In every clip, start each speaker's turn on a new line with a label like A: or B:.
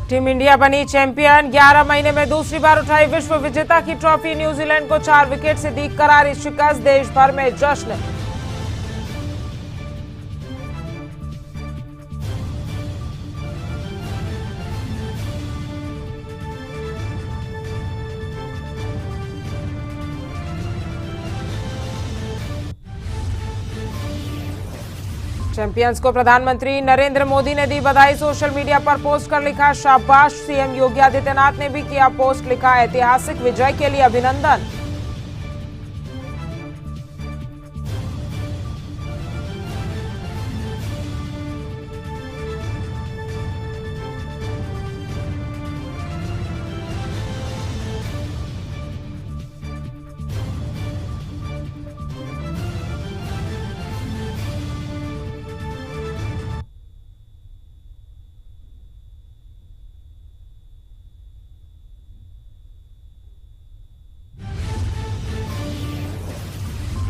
A: Team India बनी champion. 11 महीने में दूसरी बार उठाई विश्व विजेता की ट्रॉफी। न्यूजीलैंड को 4 विकेट से दी करारी शिकस्त। देश भर में जश्न। चैंपियंस को प्रधानमंत्री नरेंद्र मोदी ने दी बधाई। सोशल मीडिया पर पोस्ट कर लिखा शाबाश। सीएम योगी आदित्यनाथ ने भी किया पोस्ट, लिखा ऐतिहासिक विजय के लिए अभिनंदन।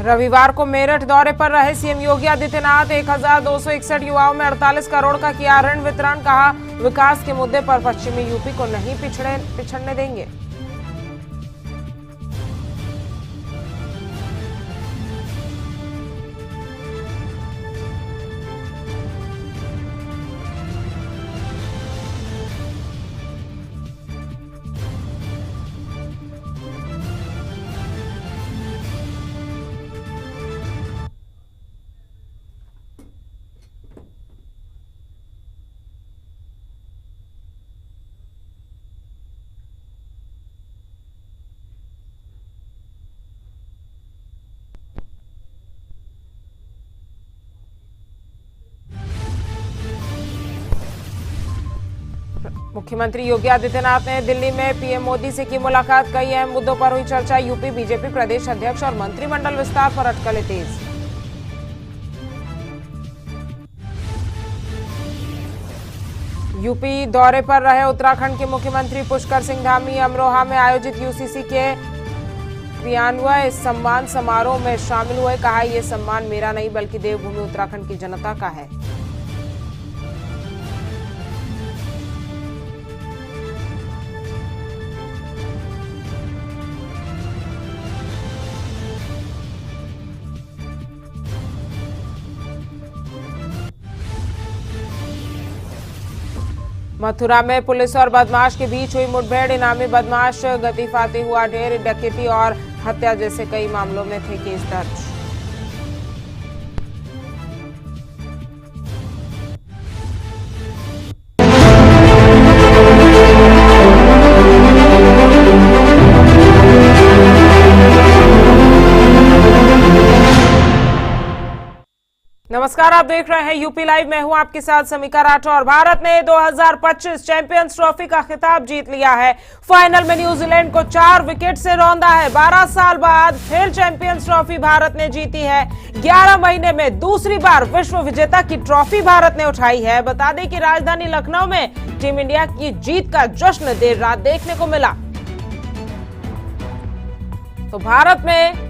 A: रविवार को मेरठ दौरे पर रहे सीएम योगी आदित्यनाथ। 1261 युवाओं में 48 करोड़ का किया ऋण वितरण। कहा विकास के मुद्दे पर पश्चिमी यूपी को नहीं पिछड़ने देंगे। मुख्यमंत्री योगी आदित्यनाथ ने दिल्ली में पीएम मोदी से की मुलाकात। कई अहम मुद्दों पर हुई चर्चा। यूपी बीजेपी प्रदेश अध्यक्ष और मंत्रिमंडल विस्तार पर अटकलें तेज। यूपी दौरे पर रहे उत्तराखंड के मुख्यमंत्री पुष्कर सिंह धामी। अमरोहा में आयोजित यूसीसी के क्रियान्वयन सम्मान समारोह में शामिल हुए। कहा यह सम्मान मेरा नहीं बल्कि देवभूमि उत्तराखंड की जनता का है। मथुरा में पुलिस और बदमाश के बीच हुई मुठभेड़। इनामी बदमाश गति फाते हुआ ढेर। डकैती और हत्या जैसे कई मामलों में थे केस दर्ज। नमस्कार, आप देख रहे हैं यूपी लाइव। मैं हूं आपके साथ समीका राठौर। भारत ने 2025 चैंपियंस ट्रॉफी का खिताब जीत लिया है। फाइनल में न्यूजीलैंड को 4 विकेट से रौंदा है। 12 साल बाद फिर चैंपियंस ट्रॉफी भारत ने जीती है। 11 महीने में दूसरी बार विश्व विजेता की ट्रॉफी भारत ने उठाई है। बता दें कि राजधानी लखनऊ में टीम इंडिया की जीत का जश्न देर रात देखने को मिला। तो भारत में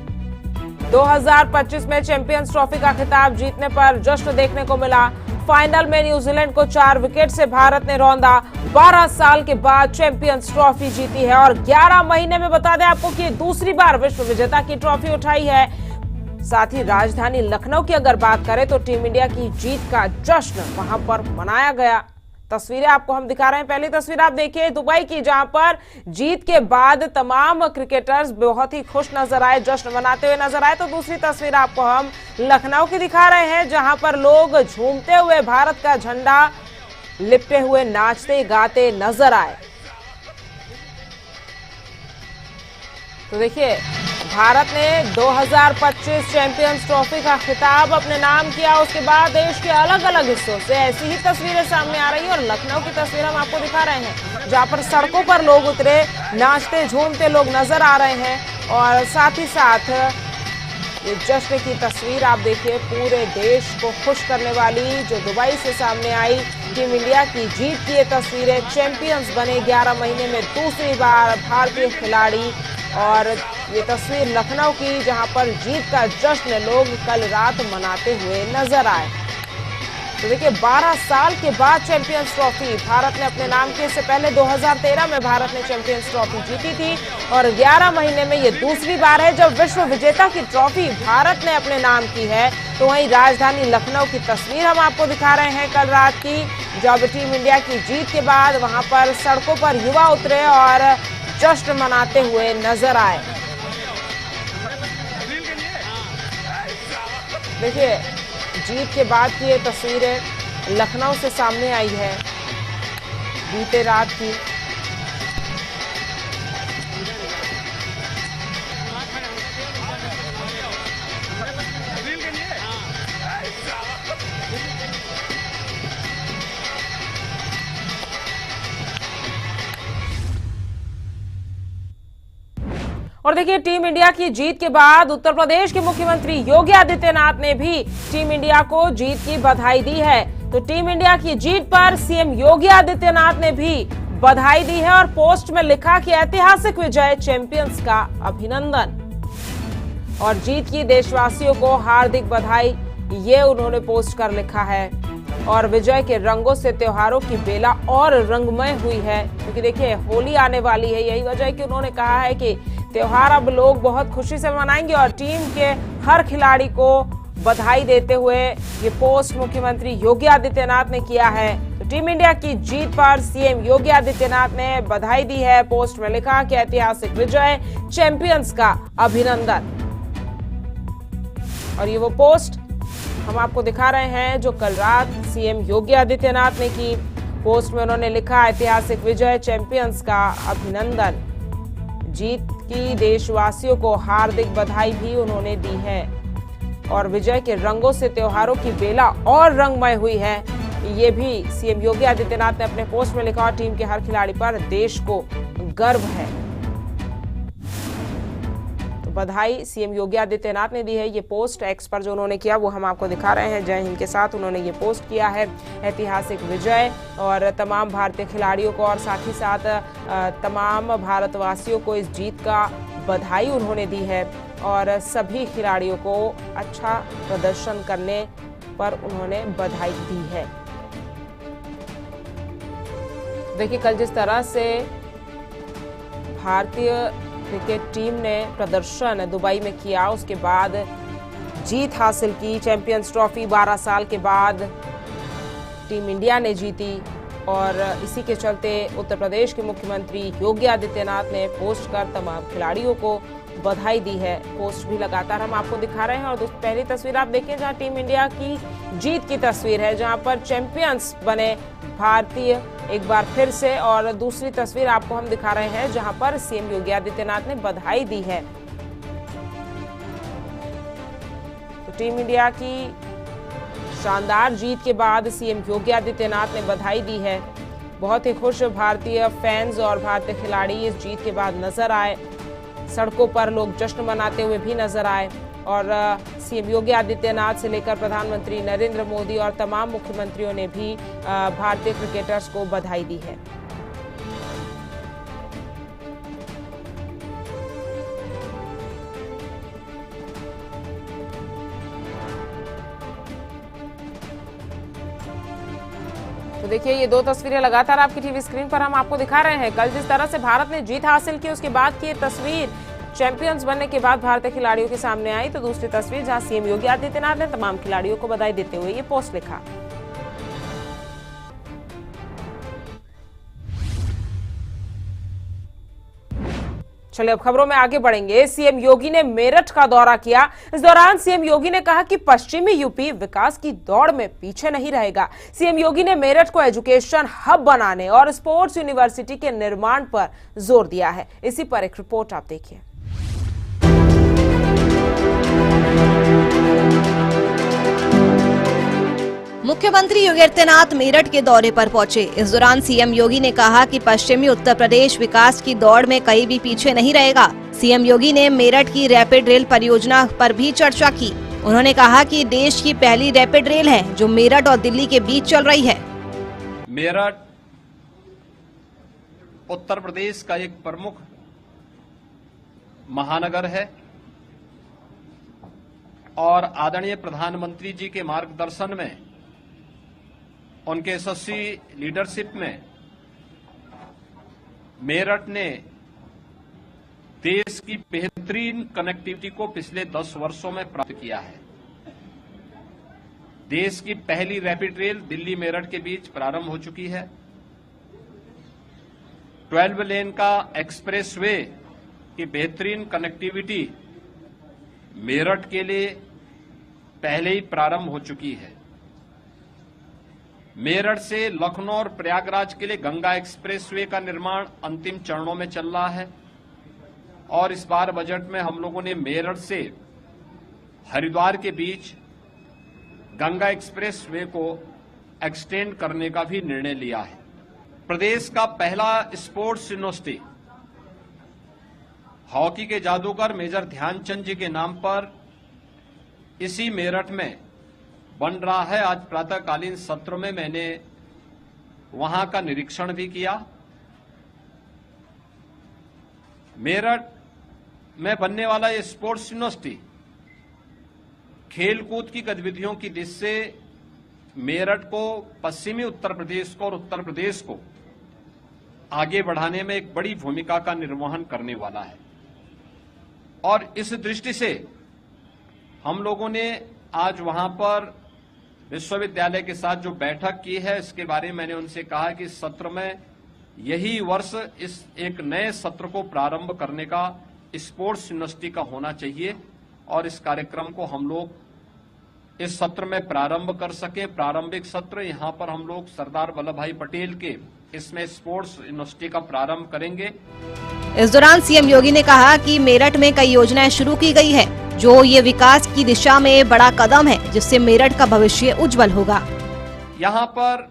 A: 2025 में चैंपियंस ट्रॉफी का खिताब जीतने पर जश्न देखने को मिला। फाइनल में न्यूजीलैंड को 4 विकेट से भारत ने रौंदा। 12 साल के बाद चैंपियंस ट्रॉफी जीती है और 11 महीने में बता दें आपको कि दूसरी बार विश्व विजेता की ट्रॉफी उठाई है। साथ ही राजधानी लखनऊ की अगर बात करें तो टीम इंडिया की जीत का जश्न वहां पर मनाया गया। तस्वीरें आपको हम दिखा रहे हैं। पहली तस्वीर आप देखिए दुबई की, जहां पर जीत के बाद तमाम क्रिकेटर्स बहुत ही खुश नजर आए, जश्न मनाते हुए नजर आए। तो दूसरी तस्वीर आपको हम लखनऊ की दिखा रहे हैं, जहां पर लोग झूमते हुए भारत का झंडा लिपटे हुए नाचते गाते नजर आए। तो देखिए भारत ने 2025 चैंपियंस ट्रॉफी का खिताब अपने नाम किया। उसके बाद देश के अलग अलग हिस्सों से ऐसी ही तस्वीरें सामने आ रही है और लखनऊ की तस्वीर हम आपको दिखा रहे हैं, जहां पर सड़कों पर लोग उतरे, नाचते झूमते लोग नजर आ रहे हैं। और साथ ही साथ ये जश्न की तस्वीर आप देखिए, पूरे देश को खुश करने वाली जो दुबई से सामने आई टीम इंडिया की जीत की ये तस्वीरें। चैंपियंस बने 11 महीने में दूसरी बार भारतीय खिलाड़ी। और ये तस्वीर लखनऊ की, जहां पर जीत का जश्न लोग कल रात मनाते हुए नजर आए। तो देखिए 12 साल के बाद चैंपियंस ट्रॉफी भारत ने अपने नाम की। इससे पहले 2013 में भारत ने चैंपियंस ट्रॉफी जीती थी और 11 महीने में ये दूसरी बार है जब विश्व विजेता की ट्रॉफी भारत ने अपने नाम की है। तो वहीं राजधानी लखनऊ की तस्वीर हम आपको दिखा रहे हैं कल रात की, जब टीम इंडिया की जीत के बाद वहां पर सड़कों पर युवा उतरे और जश्न मनाते हुए नजर आए। देखिए जीत के बाद की ये तस्वीरें लखनऊ से सामने आई है बीते रात की। और देखिए टीम इंडिया की जीत के बाद उत्तर प्रदेश के मुख्यमंत्री योगी आदित्यनाथ ने भी टीम इंडिया को जीत की बधाई दी है। तो टीम इंडिया की जीत पर सीएम योगी आदित्यनाथ ने भी बधाई दी है और पोस्ट में लिखा कि ऐतिहासिक विजय, चैंपियंस का अभिनंदन और जीत की देशवासियों को हार्दिक बधाई, ये उन्होंने पोस्ट कर लिखा है। और विजय के रंगों से त्योहारों की बेला और रंगमय हुई है, क्योंकि देखिए होली आने वाली है। यही वजह है कि उन्होंने कहा है कि त्योहार अब लोग बहुत खुशी से मनाएंगे और टीम के हर खिलाड़ी को बधाई देते हुए ये पोस्ट मुख्यमंत्री योगी आदित्यनाथ ने किया है। तो टीम इंडिया की जीत पर सीएम योगी आदित्यनाथ ने बधाई दी है। पोस्ट में लिखा कि ऐतिहासिक विजय, चैंपियंस का अभिनंदन। और ये वो पोस्ट हम आपको दिखा रहे हैं जो कल रात सीएम योगी आदित्यनाथ ने की। पोस्ट में उन्होंने लिखा ऐतिहासिक विजय, चैंपियंस का अभिनंदन। जीत की देशवासियों को हार्दिक बधाई भी उन्होंने दी है और विजय के रंगों से त्योहारों की बेला और रंगमय हुई है, ये भी सीएम योगी आदित्यनाथ ने अपने पोस्ट में लिखा। और टीम के हर खिलाड़ी पर देश को गर्व है। तो बधाई सीएम योगी आदित्यनाथ ने दी है। ये पोस्ट एक्स पर जो उन्होंने किया वो हम आपको दिखा रहे हैं। जय हिंद के साथ उन्होंने ये पोस्ट किया है। ऐतिहासिक विजय और तमाम भारतीय खिलाड़ियों को और साथ ही साथ तमाम भारतवासियों को इस जीत का बधाई उन्होंने दी है और सभी खिलाड़ियों को अच्छा प्रदर्शन करने पर उन्होंने बधाई दी है। देखिए कल जिस तरह से भारतीय क्रिकेट टीम ने प्रदर्शन दुबई में किया, उसके बाद जीत हासिल की, चैंपियंस ट्रॉफी 12 साल के बाद टीम इंडिया ने जीती और इसी के चलते उत्तर प्रदेश के मुख्यमंत्री योगी आदित्यनाथ ने पोस्ट कर तमाम खिलाड़ियों को बधाई दी है। पोस्ट भी लगातार हम आपको दिखा रहे हैं। और पहली तस्वीर आप देखिए जहां टीम इंडिया की जीत की तस्वीर है, जहां पर चैंपियंस बने भारतीय एक बार फिर से। और दूसरी तस्वीर आपको हम दिखा रहे हैं जहां पर सीएम योगी आदित्यनाथ ने बधाई दी है। तो टीम इंडिया की शानदार जीत के बाद सीएम योगी आदित्यनाथ ने बधाई दी है। बहुत ही खुश भारतीय फैंस और भारतीय खिलाड़ी इस जीत के बाद नजर आए। सड़कों पर लोग जश्न मनाते हुए भी नजर आए और सीएम योगी आदित्यनाथ से लेकर प्रधानमंत्री नरेंद्र मोदी और तमाम मुख्यमंत्रियों ने भी भारतीय क्रिकेटर्स को बधाई दी है। तो देखिए ये दो तस्वीरें लगातार आपकी टीवी स्क्रीन पर हम आपको दिखा रहे हैं। कल जिस तरह से भारत ने जीत हासिल की उसके बाद की ये तस्वीर चैंपियंस बनने के बाद भारतीय खिलाड़ियों के सामने आई। तो दूसरी तस्वीर जहां सीएम योगी आदित्यनाथ ने तमाम खिलाड़ियों को बधाई देते हुए ये पोस्ट लिखा। चलिए अब खबरों में आगे बढ़ेंगे। सीएम योगी ने मेरठ का दौरा किया। इस दौरान सीएम योगी ने कहा कि पश्चिमी यूपी विकास की दौड़ में पीछे नहीं रहेगा। सीएम योगी ने मेरठ को एजुकेशन हब बनाने और स्पोर्ट्स यूनिवर्सिटी के निर्माण पर जोर दिया है। इसी पर एक रिपोर्ट आप देखिए।
B: मुख्यमंत्री योगी आदित्यनाथ मेरठ के दौरे पर पहुंचे। इस दौरान सीएम योगी ने कहा कि पश्चिमी उत्तर प्रदेश विकास की दौड़ में कहीं भी पीछे नहीं रहेगा। सीएम योगी ने मेरठ की रैपिड रेल परियोजना पर भी चर्चा की। उन्होंने कहा कि देश की पहली रैपिड रेल है जो मेरठ और दिल्ली के बीच चल रही है।
C: मेरठ उत्तर प्रदेश का एक प्रमुख महानगर है और आदरणीय प्रधानमंत्री जी के मार्गदर्शन में उनके यशस्वी लीडरशिप में मेरठ ने देश की बेहतरीन कनेक्टिविटी को पिछले 10 वर्षों में प्राप्त किया है। देश की पहली रैपिड रेल दिल्ली मेरठ के बीच प्रारंभ हो चुकी है। 12 लेन का एक्सप्रेसवे की बेहतरीन कनेक्टिविटी मेरठ के लिए पहले ही प्रारंभ हो चुकी है। मेरठ से लखनऊ और प्रयागराज के लिए गंगा एक्सप्रेसवे का निर्माण अंतिम चरणों में चल रहा है और इस बार बजट में हम लोगों ने मेरठ से हरिद्वार के बीच गंगा एक्सप्रेसवे को एक्सटेंड करने का भी निर्णय लिया है। प्रदेश का पहला स्पोर्ट्स यूनिवर्सिटी हॉकी के जादूगर मेजर ध्यानचंद जी के नाम पर इसी मेरठ में बन रहा है। आज प्रातःकालीन सत्र में मैंने वहां का निरीक्षण भी किया। मेरठ में बनने वाला ये स्पोर्ट्स यूनिवर्सिटी खेलकूद की गतिविधियों की दृष्टि से मेरठ को, पश्चिमी उत्तर प्रदेश को और उत्तर प्रदेश को आगे बढ़ाने में एक बड़ी भूमिका का निर्वहन करने वाला है। और इस दृष्टि से हम लोगों ने आज वहां पर विश्वविद्यालय के साथ जो बैठक की है, इसके बारे में मैंने उनसे कहा कि इस सत्र में यही वर्ष इस एक नए सत्र को प्रारंभ करने का स्पोर्ट्स यूनिवर्सिटी का होना चाहिए और इस कार्यक्रम को हम लोग इस सत्र में प्रारंभ कर सके। प्रारंभिक सत्र यहां पर हम लोग सरदार वल्लभ भाई पटेल के इसमें स्पोर्ट्स यूनिवर्सिटी का प्रारंभ करेंगे।
B: इस दौरान सीएम योगी ने कहा कि मेरठ में कई योजनाएं शुरू की गई है, जो ये विकास की दिशा में बड़ा कदम है, जिससे मेरठ का भविष्य उज्जवल होगा।
C: यहाँ पर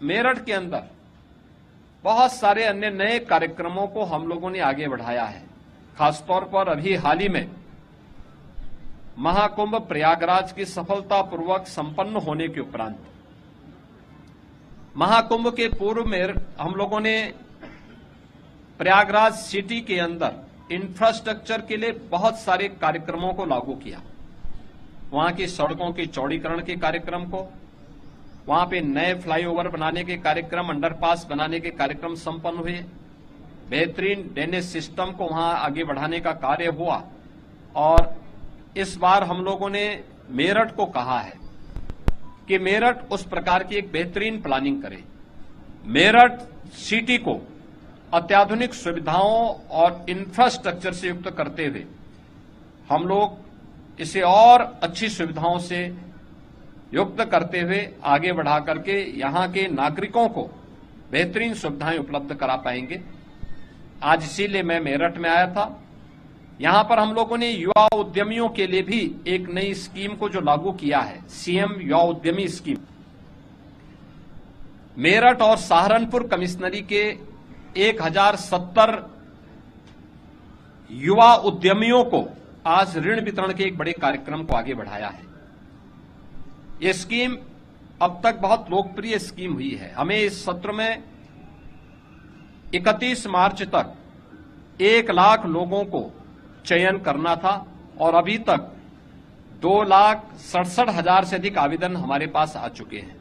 C: मेरठ के अंदर बहुत सारे अन्य नए कार्यक्रमों को हम लोगों ने आगे बढ़ाया है। खासतौर पर अभी हाल ही में महाकुंभ प्रयागराज की सफलतापूर्वक संपन्न होने के उपरांत महाकुंभ के पूर्व में हम लोगों ने प्रयागराज सिटी के अंदर इंफ्रास्ट्रक्चर के लिए बहुत सारे कार्यक्रमों को लागू किया। वहां की सड़कों के चौड़ीकरण के कार्यक्रम को, वहां पे नए फ्लाईओवर बनाने के कार्यक्रम, अंडरपास बनाने के कार्यक्रम संपन्न हुए। बेहतरीन ड्रेनेज सिस्टम को वहां आगे बढ़ाने का कार्य हुआ और इस बार हम लोगों ने मेरठ को कहा है कि मेरठ उस प्रकार की एक बेहतरीन प्लानिंग करे। मेरठ सिटी को अत्याधुनिक सुविधाओं और इंफ्रास्ट्रक्चर से युक्त करते हुए हम लोग इसे और अच्छी सुविधाओं से युक्त करते हुए आगे बढ़ा करके यहां के नागरिकों को बेहतरीन सुविधाएं उपलब्ध करा पाएंगे। आज इसीलिए मैं मेरठ में आया था। यहां पर हम लोगों ने युवा उद्यमियों के लिए भी एक नई स्कीम को जो लागू किया है, सीएम युवा उद्यमी स्कीम। मेरठ और सहारनपुर कमिश्नरी के 1070 युवा उद्यमियों को आज ऋण वितरण के एक बड़े कार्यक्रम को आगे बढ़ाया है। ये स्कीम अब तक बहुत लोकप्रिय स्कीम हुई है। हमें इस सत्र में 31 मार्च तक 1 लाख लोगों को चयन करना था और अभी तक 2,67,000 से अधिक आवेदन हमारे पास आ चुके हैं।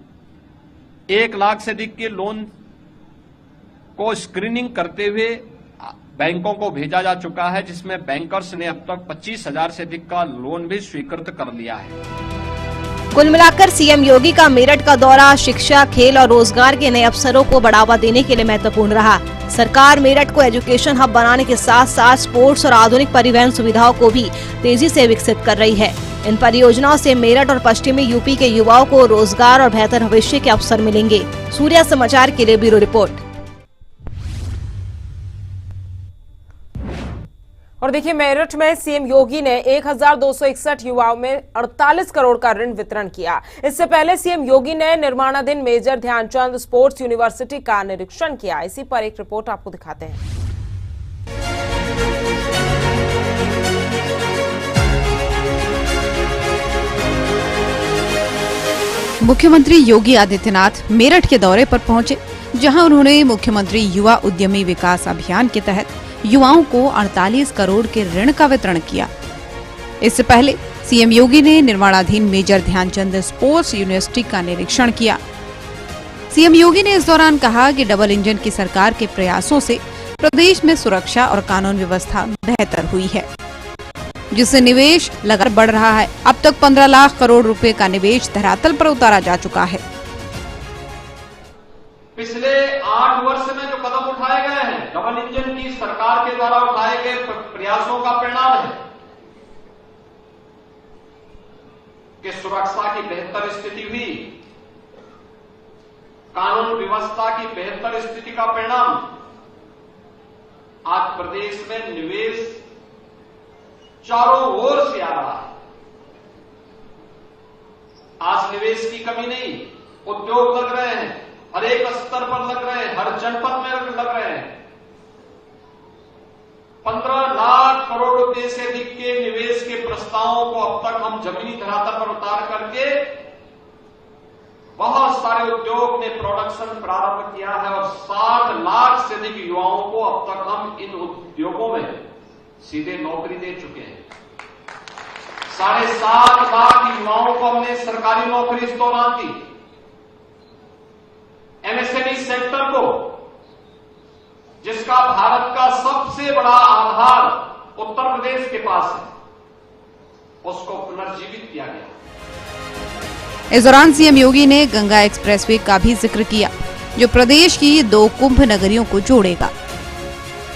C: 1 लाख से अधिक के लोन को स्क्रीनिंग करते हुए बैंकों को भेजा जा चुका है, जिसमें बैंकर्स ने अब तक 25,000 से अधिक का लोन भी स्वीकृत कर लिया है।
B: कुल मिलाकर सीएम योगी का मेरठ का दौरा शिक्षा, खेल और रोजगार के नए अवसरों को बढ़ावा देने के लिए महत्वपूर्ण रहा। सरकार मेरठ को एजुकेशन हब बनाने के साथ साथ स्पोर्ट्स और आधुनिक परिवहन सुविधाओं को भी तेजी से विकसित कर रही है। इन परियोजनाओं से मेरठ और पश्चिमी यूपी के युवाओं को रोजगार और बेहतर भविष्य के अवसर मिलेंगे। सूर्या समाचार के लिए ब्यूरो रिपोर्ट।
A: और देखिए, मेरठ में सीएम योगी ने 1261 युवाओं में 48 करोड़ का ऋण वितरण किया। इससे पहले सीएम योगी ने निर्माणाधीन मेजर ध्यानचंद स्पोर्ट्स यूनिवर्सिटी का निरीक्षण किया। इसी पर एक रिपोर्ट आपको दिखाते हैं।
D: मुख्यमंत्री योगी आदित्यनाथ मेरठ के दौरे पर पहुंचे, जहां उन्होंने मुख्यमंत्री युवा उद्यमी विकास अभियान के तहत युवाओं को 48 करोड़ के ऋण का वितरण किया। इससे पहले सीएम योगी ने निर्माणाधीन मेजर ध्यानचंद स्पोर्ट्स यूनिवर्सिटी का निरीक्षण किया। सीएम योगी ने इस दौरान कहा कि डबल इंजन की सरकार के प्रयासों से प्रदेश में सुरक्षा और कानून व्यवस्था बेहतर हुई है, जिससे निवेश लगातार बढ़ रहा है। अब तक 15 लाख करोड़ रुपए का निवेश धरातल पर उतारा जा चुका है।
C: पिछले 8 वर्ष में जो कदम उठाए गए हैं, डबल इंजन की सरकार के द्वारा उठाए गए प्रयासों का परिणाम है कि सुरक्षा की बेहतर स्थिति हुई, कानून व्यवस्था की बेहतर स्थिति का परिणाम आज प्रदेश में निवेश चारों ओर से आ रहा है। आज निवेश की कमी नहीं, उद्योग लग रहे हैं, हर एक स्तर पर लग रहे हैं, हर जनपद में लग रहे हैं। 15 लाख करोड़ रुपए से अधिक के निवेश के प्रस्तावों को अब तक हम जमीनी धरातल पर उतार करके बहुत सारे उद्योग ने प्रोडक्शन प्रारंभ किया है और 60 लाख से अधिक युवाओं को अब तक हम इन उद्योगों में सीधे नौकरी दे चुके हैं। 7.5 लाख युवाओं को हमने सरकारी नौकरी इस दौरान दी। एमएसएमई सेक्टर को, जिसका भारत का सबसे बड़ा आधार उत्तर प्रदेश के पास है, उसको पुनर्जीवित किया गया।
D: इस दौरान सीएम योगी ने गंगा एक्सप्रेसवे का भी जिक्र किया, जो प्रदेश की 2 कुंभ नगरियों को जोड़ेगा।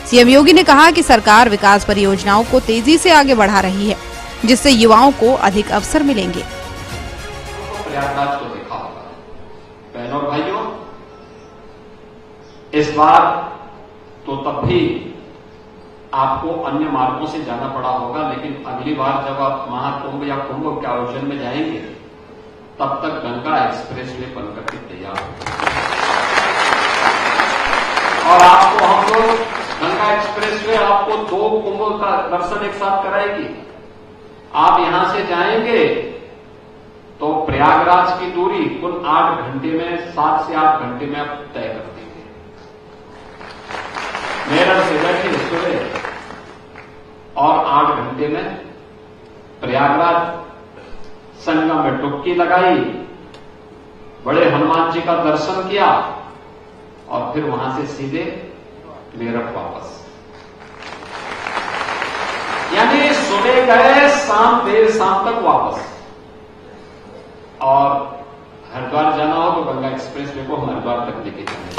D: सीएम योगी ने कहा कि सरकार विकास परियोजनाओं को तेजी से आगे बढ़ा रही है, जिससे युवाओं को अधिक अवसर मिलेंगे।
C: प्रयागराज को देखा होगा, बहनों और भाइयों, इस बार तो तब भी आपको अन्य मार्गों से जाना पड़ा होगा, लेकिन अगली बार जब आप महाकुंभ या कुंभ के आयोजन में जाएंगे, तब तक गंगा एक्सप्रेसवे बनकर के तैयार होगा और आपको हम लोग गंगा एक्सप्रेसवे आपको 2 कुंभ का दर्शन एक साथ कराएगी। आप यहां से जाएंगे तो प्रयागराज की दूरी कुल 8 घंटे में, 7 से 8 घंटे में आप तय कर देंगे। मेरठ से बैठे सुबह और 8 घंटे में प्रयागराज, संगम में डुबकी लगाई, बड़े हनुमान जी का दर्शन किया और फिर वहां से सीधे मेरठ वापस। यानी सुबह गए, देर शाम तक वापस। और हरिद्वार जाना हो तो गंगा एक्सप्रेसवे को हम हरिद्वार तक लेके जाएंगे।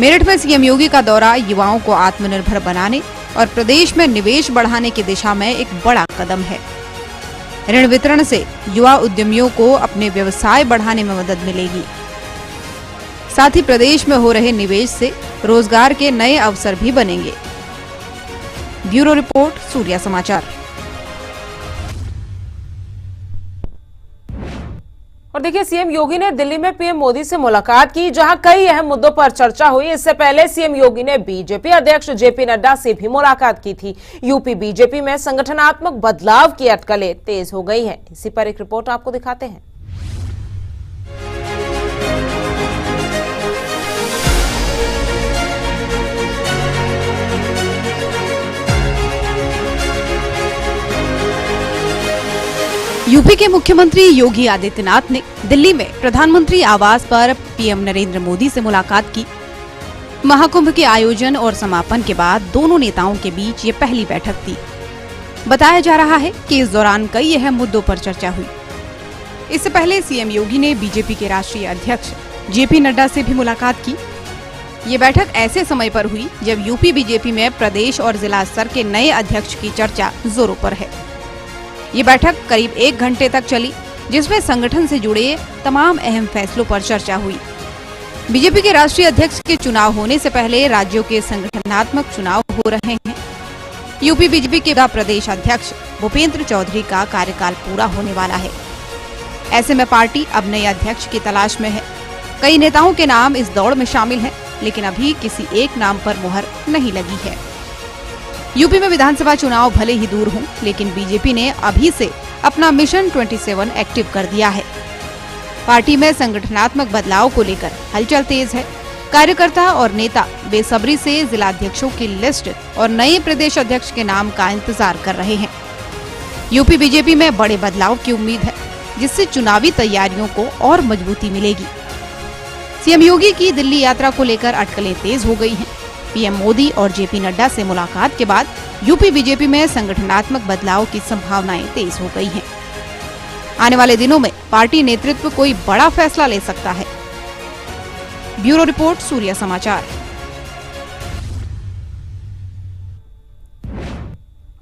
D: मेरठ में सीएम योगी का दौरा युवाओं को आत्मनिर्भर बनाने और प्रदेश में निवेश बढ़ाने की दिशा में एक बड़ा कदम है। ऋण वितरण से युवा उद्यमियों को अपने व्यवसाय बढ़ाने में मदद मिलेगी। साथ ही प्रदेश में हो रहे निवेश से रोजगार के नए अवसर भी बनेंगे। ब्यूरो रिपोर्ट, सूर्या समाचार।
A: और देखिए, सीएम योगी ने दिल्ली में पीएम मोदी से मुलाकात की, जहां कई अहम मुद्दों पर चर्चा हुई। इससे पहले सीएम योगी ने बीजेपी अध्यक्ष जेपी नड्डा से भी मुलाकात की थी। यूपी बीजेपी में संगठनात्मक बदलाव की अटकलें तेज हो गई हैं। इसी पर एक रिपोर्ट आपको दिखाते हैं।
D: यूपी के मुख्यमंत्री योगी आदित्यनाथ ने दिल्ली में प्रधानमंत्री आवास पर पीएम नरेंद्र मोदी से मुलाकात की। महाकुंभ के आयोजन और समापन के बाद दोनों नेताओं के बीच ये पहली बैठक थी। बताया जा रहा है कि इस दौरान कई अहम मुद्दों पर चर्चा हुई। इससे पहले सीएम योगी ने बीजेपी के राष्ट्रीय अध्यक्ष जेपी नड्डा से भी मुलाकात की। ये बैठक ऐसे समय पर हुई जब यूपी बीजेपी में प्रदेश और जिला स्तर के नए अध्यक्ष की चर्चा जोरों पर है। ये बैठक करीब 1 घंटे तक चली, जिसमें संगठन से जुड़े तमाम अहम फैसलों पर चर्चा हुई। बीजेपी के राष्ट्रीय अध्यक्ष के चुनाव होने से पहले राज्यों के संगठनात्मक चुनाव हो रहे हैं। यूपी बीजेपी के प्रदेश अध्यक्ष भूपेंद्र चौधरी का कार्यकाल पूरा होने वाला है। ऐसे में पार्टी अब नए अध्यक्ष की तलाश में है। कई नेताओं के नाम इस दौड़ में शामिल हैं, लेकिन अभी किसी एक नाम पर मुहर नहीं लगी है। यूपी में विधानसभा चुनाव भले ही दूर हों, लेकिन बीजेपी ने अभी से अपना मिशन 27 एक्टिव कर दिया है। पार्टी में संगठनात्मक बदलाव को लेकर हलचल तेज है। कार्यकर्ता और नेता बेसब्री से जिलाध्यक्षों की लिस्ट और नए प्रदेश अध्यक्ष के नाम का इंतजार कर रहे हैं। यूपी बीजेपी में बड़े बदलाव की उम्मीद है, जिससे चुनावी तैयारियों को और मजबूती मिलेगी। सीएम योगी की दिल्ली यात्रा को लेकर अटकलें तेज हो गई हैं। पीएम मोदी और जेपी नड्डा से मुलाकात के बाद यूपी बीजेपी में संगठनात्मक बदलाव की संभावनाएं तेज हो गई हैं। आने वाले दिनों में पार्टी नेतृत्व कोई बड़ा फैसला ले सकता है। ब्यूरो रिपोर्ट, सूर्य समाचार।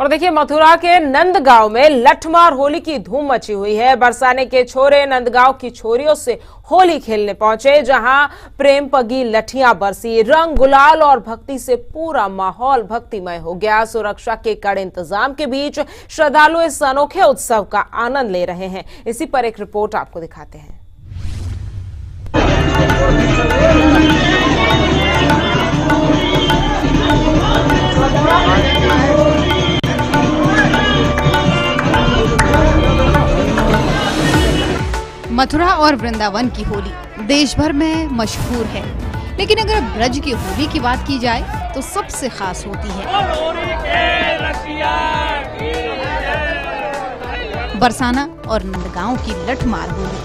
A: और देखिए, मथुरा के नंदगांव में लठमार होली की धूम मची हुई है। बरसाने के छोरे नंदगांव की छोरियों से होली खेलने पहुंचे, जहां प्रेम पगी लठियां बरसी, रंग गुलाल और भक्ति से पूरा माहौल भक्तिमय हो गया। सुरक्षा के कड़े इंतजाम के बीच श्रद्धालु इस अनोखे उत्सव का आनंद ले रहे हैं। इसी पर एक रिपोर्ट आपको दिखाते हैं।
D: मथुरा और वृंदावन की होली देश भर में मशहूर है, लेकिन अगर ब्रज की होली की बात की जाए तो सबसे खास होती है बरसाना और नंदगांव की लठमार होली।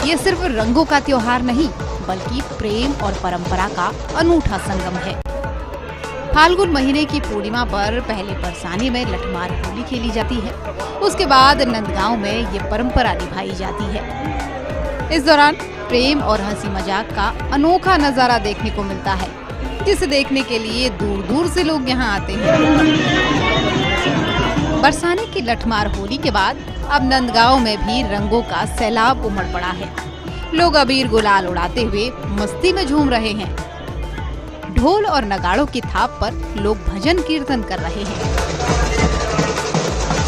D: ये सिर्फ रंगों का त्योहार नहीं, बल्कि प्रेम और परंपरा का अनूठा संगम है। फाल्गुन महीने की पूर्णिमा पर पहले बरसाने में लठमार होली खेली जाती है, उसके बाद नंदगांव में ये परंपरा निभाई जाती है। इस दौरान प्रेम और हंसी मजाक का अनोखा नजारा देखने को मिलता है, जिसे देखने के लिए दूर दूर से लोग यहाँ आते हैं। बरसाने की लठमार होली के बाद अब नंदगांव में भी रंगों का सैलाब उमड़ पड़ा है। लोग अबीर गुलाल उड़ाते हुए मस्ती में झूम रहे हैं। ढोल और नगाड़ों की थाप पर लोग भजन कीर्तन कर रहे हैं।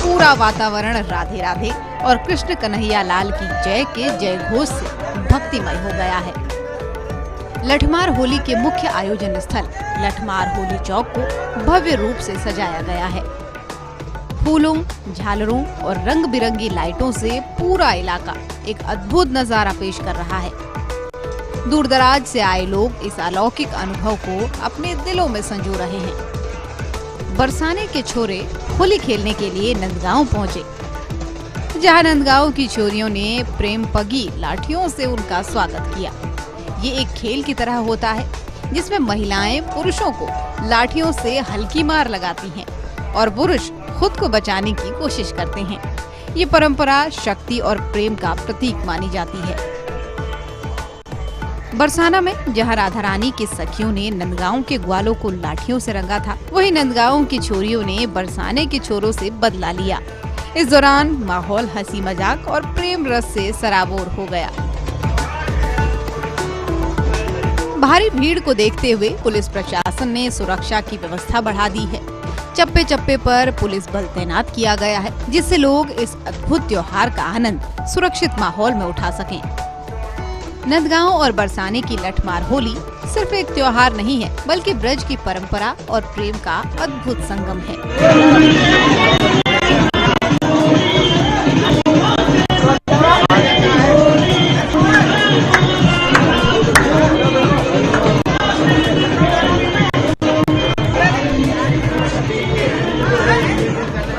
D: पूरा वातावरण राधे राधे और कृष्ण कन्हैया लाल की जय के जय घोष से भक्तिमय हो गया है। लठमार होली के मुख्य आयोजन स्थल लठमार होली चौक को भव्य रूप से सजाया गया है। फूलों, झालरों और रंग बिरंगी लाइटों से पूरा इलाका एक अद्भुत नजारा पेश कर रहा है। दूर दराज से आए लोग इस अलौकिक अनुभव को अपने दिलों में संजो रहे हैं। बरसाने के छोरे होली खेलने के लिए नंदगांव पहुंचे, जहां नंदगांव की छोरियों ने प्रेम पगी लाठियों से उनका स्वागत किया। ये एक खेल की तरह होता है, जिसमें महिलाएं पुरुषों को लाठियों से हल्की मार लगाती हैं और पुरुष खुद को बचाने की कोशिश करते हैं। ये परंपरा शक्ति और प्रेम का प्रतीक मानी जाती है। बरसाना में जहां राधा रानी की सखियों ने नंदगांव के ग्वालों को लाठियों से रंगा था, वहीं नंदगांव की छोरियों ने बरसाने के छोरों से बदला लिया। इस दौरान माहौल हंसी मजाक और प्रेम रस से सराबोर हो गया। भारी भीड़ को देखते हुए पुलिस प्रशासन ने सुरक्षा की व्यवस्था बढ़ा दी है। चप्पे चप्पे पर पुलिस बल तैनात किया गया है, जिससे लोग इस अद्भुत त्योहार का आनंद सुरक्षित माहौल में उठा सकें। नंदगांव और बरसाने की लठमार होली सिर्फ एक त्योहार नहीं है, बल्कि ब्रज की परंपरा और प्रेम का अद्भुत संगम है।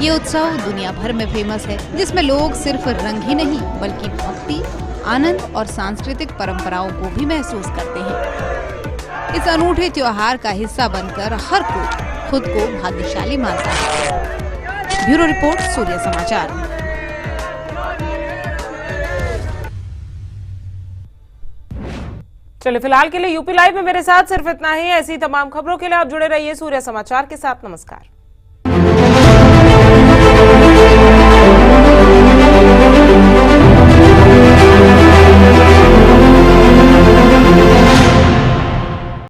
D: ये उत्सव दुनिया भर में फेमस है, जिसमें लोग सिर्फ रंग ही नहीं, बल्कि भक्ति, आनंद और सांस्कृतिक परंपराओं को भी महसूस करते हैं। इस अनूठे त्योहार का हिस्सा बनकर हर कोई खुद को भाग्यशाली मानता है। ब्यूरो रिपोर्ट, सूर्य समाचार।
A: चलिए, फिलहाल के लिए यूपी लाइव में मेरे साथ सिर्फ इतना ही। ऐसी तमाम खबरों के लिए आप जुड़े रहिए सूर्य समाचार के साथ। नमस्कार।